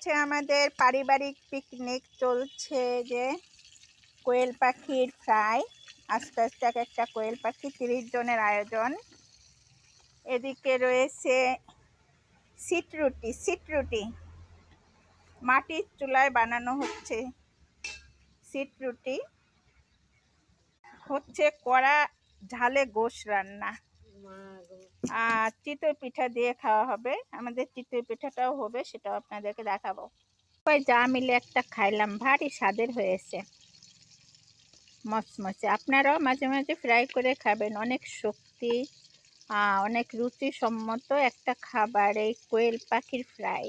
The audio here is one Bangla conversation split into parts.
আমাদের পারিবারিক পিকনিক চলছে, যে কোয়েল পাখির ফ্রাই। আস্তে আস্তে এক একটা কোয়েল পাখি, 30 জনের আয়োজন। এদিকে রয়েছে সিট রুটি মাটির চুলায় বানানো হচ্ছে। সিট রুটি হচ্ছে কড়া ঝালে গোশ রান্না, আর চিতই পিঠা দিয়ে খাওয়া হবে। আমাদের চিতই পিঠাটাও হবে, সেটাও আপনাদেরকে দেখাবো। সবাই যা মিলে একটা খাইলাম, ভারী স্বাদের হয়েছে, মচমচে। আপনারাও মাঝে মাঝে ফ্রাই করে খাবেন, অনেক শক্তি, অনেক রুচিসম্মত একটা খাবার এই কোয়েল পাখির ফ্রাই।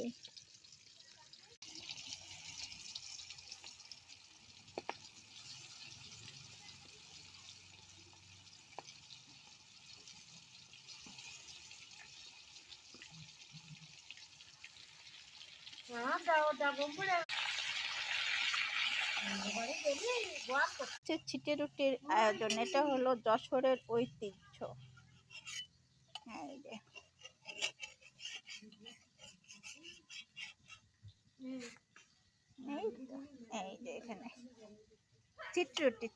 ছিটে রুটির আয়োজন, এটা হলো যশোরের ঐতিহ্য। এই যে এই যে এখানে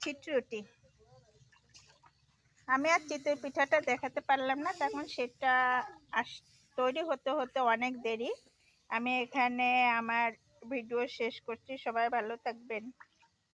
ছিটরুটি। আমি আর চিতই পিঠাটা দেখাতে পারলাম না, তখন সেটা তৈরি হতে হতে অনেক দেরি। আমি এখানে আমার ভিডিও শেষ করছি। সবাই ভালো থাকবেন।